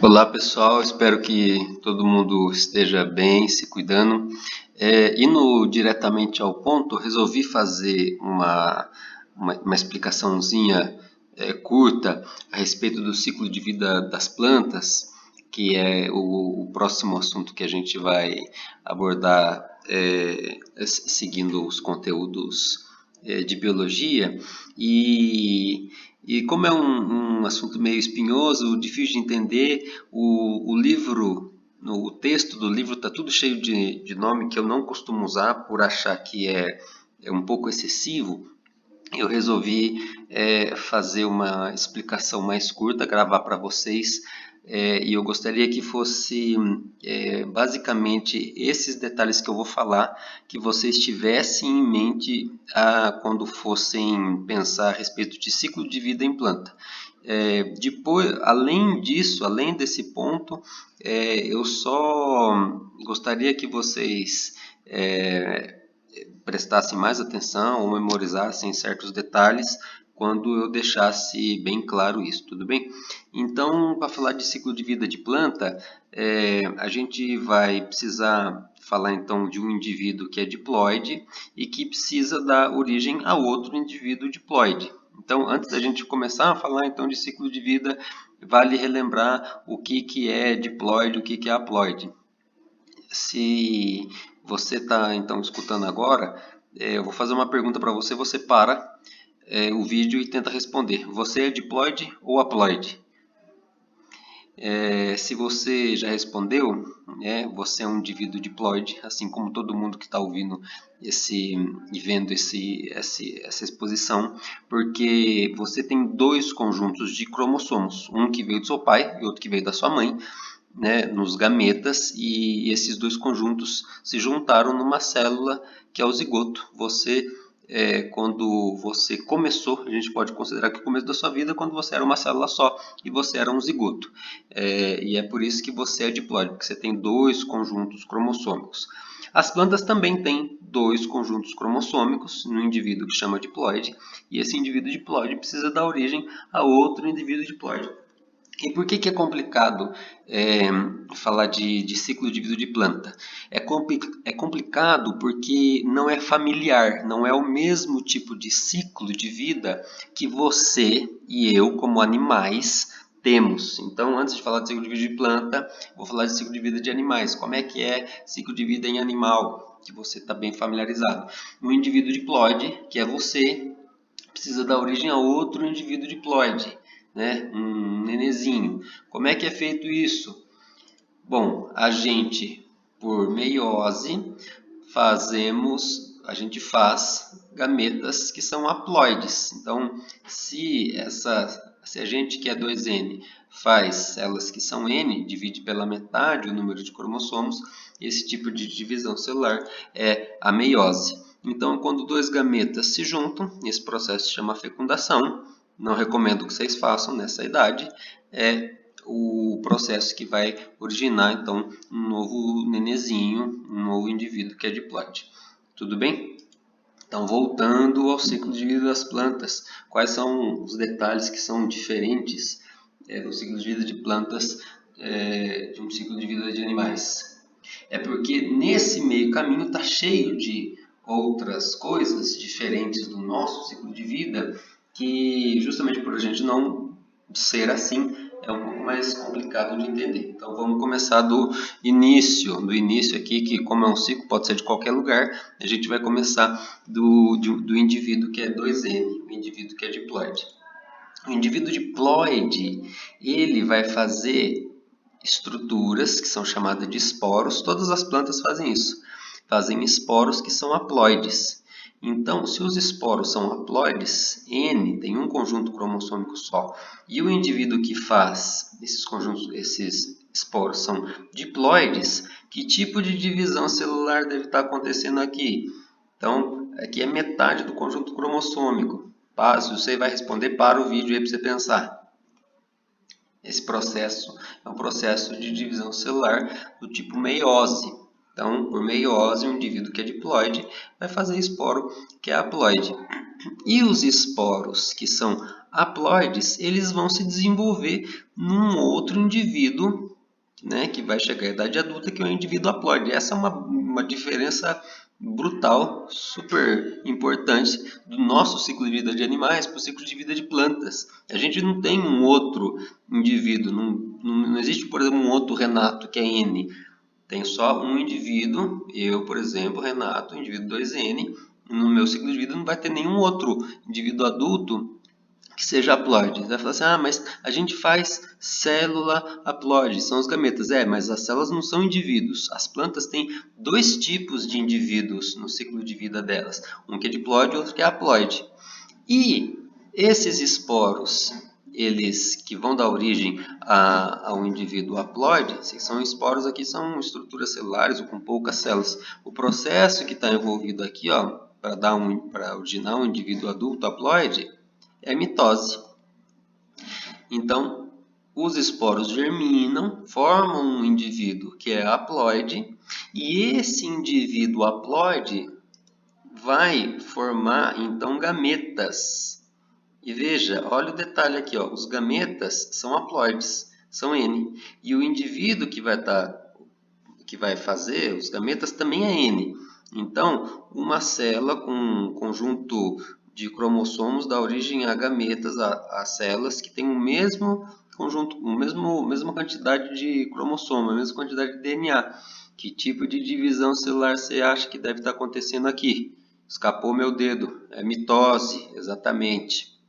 Olá pessoal, espero que todo mundo esteja bem, se cuidando. Indo diretamente ao ponto, resolvi fazer uma explicaçãozinha curta a respeito do ciclo de vida das plantas, que é o próximo assunto que a gente vai abordar seguindo os conteúdos de biologia. E como é um assunto meio espinhoso, difícil de entender, o texto do livro está tudo cheio de nome que eu não costumo usar por achar que é um pouco excessivo. Eu resolvi fazer uma explicação mais curta, gravar para vocês, e eu gostaria que fosse basicamente esses detalhes que eu vou falar, que vocês tivessem em mente quando fossem pensar a respeito de ciclo de vida em planta. Depois, além disso, além desse ponto, eu só gostaria que vocês prestassem mais atenção ou memorizassem certos detalhes quando eu deixasse bem claro isso, tudo bem? Então, para falar de ciclo de vida de planta, a gente vai precisar falar então de um indivíduo que é diploide e que precisa dar origem a outro indivíduo diploide. Então, antes da gente começar a falar então de ciclo de vida, vale relembrar o que é diploide, o que é haploide. Se você está então escutando agora, eu vou fazer uma pergunta para você, você para o vídeo e tenta responder. Você é diploide ou haploide? Se você já respondeu, você é um indivíduo diploide, assim como todo mundo que está ouvindo e vendo essa exposição, porque você tem dois conjuntos de cromossomos, um que veio do seu pai e outro que veio da sua mãe, nos gametas, e esses dois conjuntos se juntaram numa célula que é o zigoto. Quando você começou, a gente pode considerar que o começo da sua vida quando você era uma célula só e você era um zigoto. E é por isso que você é diploide, porque você tem dois conjuntos cromossômicos. As plantas também têm dois conjuntos cromossômicos no indivíduo que chama diploide, e esse indivíduo diploide precisa dar origem a outro indivíduo diploide. E por que é complicado falar de ciclo de vida de planta? É complicado porque não é familiar, não é o mesmo tipo de ciclo de vida que você e eu, como animais, temos. Então, antes de falar de ciclo de vida de planta, vou falar de ciclo de vida de animais. Como é que é ciclo de vida em animal, que você está bem familiarizado? Um indivíduo diploide, que é você, precisa dar origem a outro indivíduo diploide, um nenezinho. Como é que é feito isso? Bom, a gente, por meiose, a gente faz gametas que são haploides. Então, se a gente que é 2N faz células que são N, divide pela metade o número de cromossomos, esse tipo de divisão celular é a meiose. Então, quando dois gametas se juntam, esse processo se chama fecundação. Não recomendo que vocês façam nessa idade. É o processo que vai originar, então, um novo nenezinho, um novo indivíduo que é diploide. Tudo bem? Então, voltando ao ciclo de vida das plantas, quais são os detalhes que são diferentes no ciclo de vida de plantas de um ciclo de vida de animais? É porque nesse meio caminho está cheio de outras coisas diferentes do nosso ciclo de vida, que justamente por a gente não ser assim, é um pouco mais complicado de entender. Então vamos começar do início aqui, que como é um ciclo, pode ser de qualquer lugar, a gente vai começar do indivíduo que é 2N, o indivíduo que é diploide. O indivíduo diploide, ele vai fazer estruturas que são chamadas de esporos. Todas as plantas fazem isso, fazem esporos que são haploides. Então, se os esporos são haploides, N tem um conjunto cromossômico só, e o indivíduo que faz esses esporos são diploides, que tipo de divisão celular deve estar acontecendo aqui? Então, aqui é metade do conjunto cromossômico. Se você vai responder, para o vídeo aí para você pensar. Esse processo é um processo de divisão celular do tipo meiose. Então, por meiose, um indivíduo que é diploide vai fazer esporo que é haploide. E os esporos que são haploides, eles vão se desenvolver num outro indivíduo, né, que vai chegar à idade adulta, que é o indivíduo haploide. Essa é uma diferença brutal, super importante do nosso ciclo de vida de animais para o ciclo de vida de plantas. A gente não tem um outro indivíduo, não existe, por exemplo, um outro Renato que é N. Tem só um indivíduo, eu, por exemplo, Renato, indivíduo 2N. No meu ciclo de vida não vai ter nenhum outro indivíduo adulto que seja haploide. Você vai falar assim, mas a gente faz célula haploide, são os gametas. Mas as células não são indivíduos. As plantas têm dois tipos de indivíduos no ciclo de vida delas. Um que é diploide e outro que é haploide. E esses esporos, eles que vão dar origem ao indivíduo haploide, são esporos aqui, são estruturas celulares ou com poucas células. O processo que está envolvido aqui, para originar um indivíduo adulto haploide, é mitose. Então, os esporos germinam, formam um indivíduo que é haploide, e esse indivíduo haploide vai formar, então, gametas. E veja, olha o detalhe aqui, os gametas são haploides, são N. E o indivíduo que vai fazer os gametas também é N. Então, uma célula com um conjunto de cromossomos dá origem a gametas, a células que têm o mesmo conjunto, mesma quantidade de cromossomo, a mesma quantidade de DNA. Que tipo de divisão celular você acha que deve estar acontecendo aqui? Escapou meu dedo. É mitose, exatamente.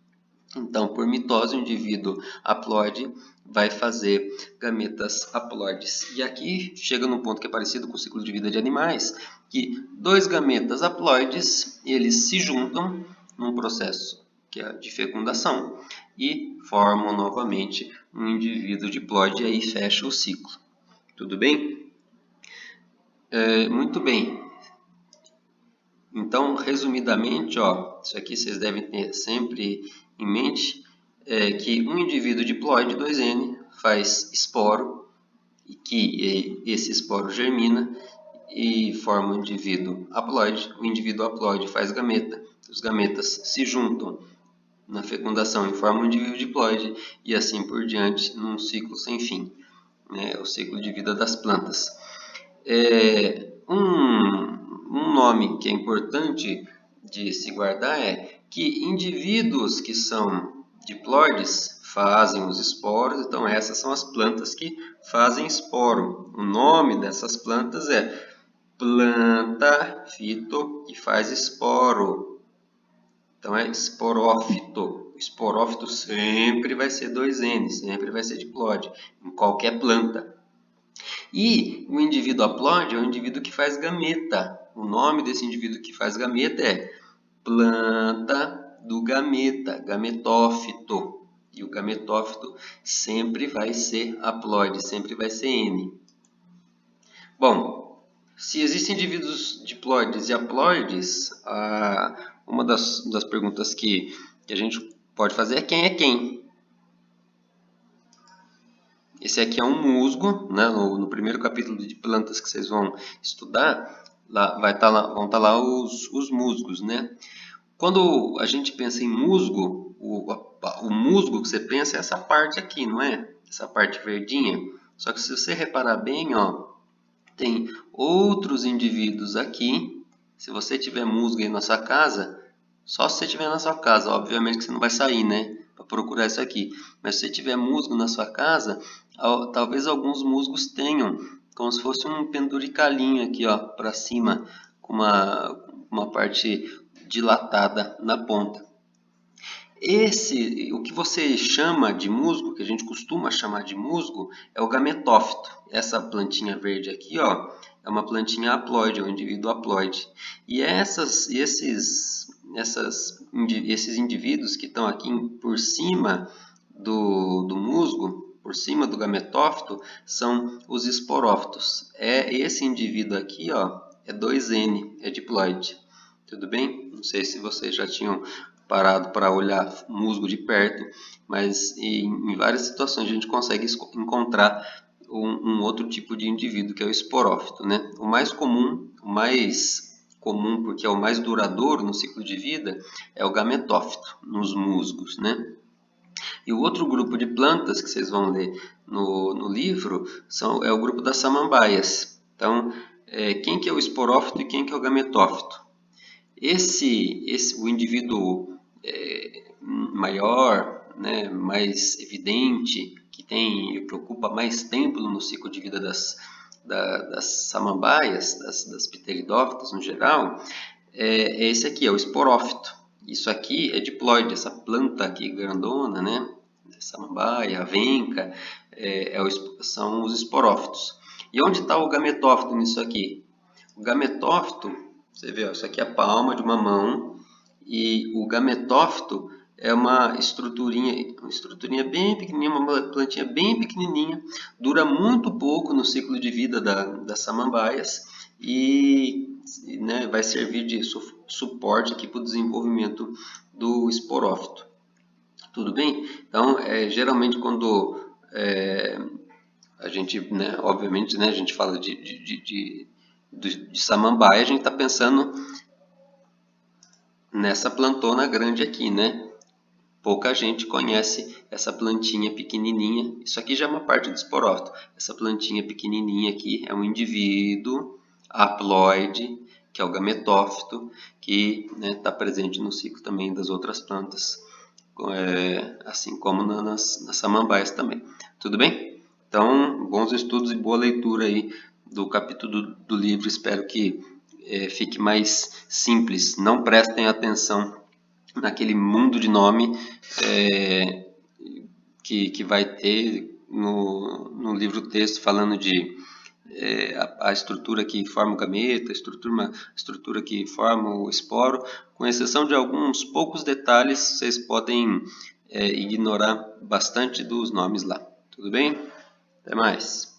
Então, por mitose, o indivíduo haploide vai fazer gametas haploides. E aqui chega num ponto que é parecido com o ciclo de vida de animais, que dois gametas haploides, eles se juntam num processo que é de fecundação e formam novamente um indivíduo diploide e aí fecha o ciclo. Tudo bem? Muito bem. Então, resumidamente, isso aqui vocês devem ter sempre em mente, que um indivíduo diploide 2N faz esporo, e que esse esporo germina e forma um indivíduo haploide. O indivíduo haploide faz gameta, os gametas se juntam na fecundação e formam um indivíduo diploide, e assim por diante, num ciclo sem fim, né? O ciclo de vida das plantas. Um nome que é importante de se guardar é que indivíduos que são diploides fazem os esporos, então essas são as plantas que fazem esporo. O nome dessas plantas é planta fito que faz esporo. Então é esporófito. Esporófito sempre vai ser 2N, sempre vai ser diploide, em qualquer planta. E o indivíduo haploide é o indivíduo que faz gameta. O nome desse indivíduo que faz gameta é planta do gameta, gametófito. E o gametófito sempre vai ser haploide, sempre vai ser N. Bom, se existem indivíduos diploides e haploides, uma das perguntas que a gente pode fazer é quem é quem. Esse aqui é um musgo, né? No primeiro capítulo de plantas que vocês vão estudar, vão estar lá os musgos, né? Quando a gente pensa em musgo, o musgo que você pensa é essa parte aqui, não é? Essa parte verdinha. Só que se você reparar bem, tem outros indivíduos aqui. Se você tiver musgo aí na sua casa, só se você tiver na sua casa, obviamente que você não vai sair, né? Para procurar isso aqui. Mas se você tiver musgo na sua casa, talvez alguns musgos tenham como se fosse um penduricalinho aqui, para cima, com uma parte dilatada na ponta. O que você chama de musgo, que a gente costuma chamar de musgo, é o gametófito. Essa plantinha verde aqui, é uma plantinha haploide, é um indivíduo haploide. E esses indivíduos que estão aqui por cima do musgo, por cima do gametófito, são os esporófitos. Esse indivíduo aqui, é 2N, é diploide. Tudo bem? Não sei se vocês já tinham parado para olhar musgo de perto, mas em várias situações a gente consegue encontrar um outro tipo de indivíduo, que é o esporófito, né? O mais comum porque é o mais duradouro no ciclo de vida, é o gametófito, nos musgos, né? E o outro grupo de plantas que vocês vão ler no livro é o grupo das samambaias. Então, quem que é o esporófito e quem que é o gametófito? O indivíduo maior, né, mais evidente, que ocupa mais tempo no ciclo de vida das samambaias, das pteridófitas no geral, é esse aqui, é o esporófito. Isso aqui é diploide, essa planta aqui grandona, né? Samambaia, avenca, são os esporófitos. E onde está o gametófito nisso aqui? O gametófito, você vê, ó, isso aqui é a palma de uma mão, e o gametófito é uma estruturinha bem pequenininha, uma plantinha bem pequenininha, dura muito pouco no ciclo de vida das samambaias e né, vai servir de suporte aqui para o desenvolvimento do esporófito. Tudo bem? Então, geralmente quando a gente, né, obviamente, né, a gente fala de samambaia, a gente está pensando nessa plantona grande aqui, né? Pouca gente conhece essa plantinha pequenininha. Isso aqui já é uma parte do esporófito. Essa plantinha pequenininha aqui é um indivíduo haploide, que é o gametófito, que está presente no ciclo também das outras plantas, assim como nas samambaias também. Tudo bem? Então, bons estudos e boa leitura aí do capítulo do livro. Espero que fique mais simples. Não prestem atenção naquele mundo de nome que vai ter no livro-texto falando de a estrutura que forma o gameta, a estrutura que forma o esporo, com exceção de alguns poucos detalhes, vocês podem ignorar bastante dos nomes lá. Tudo bem? Até mais!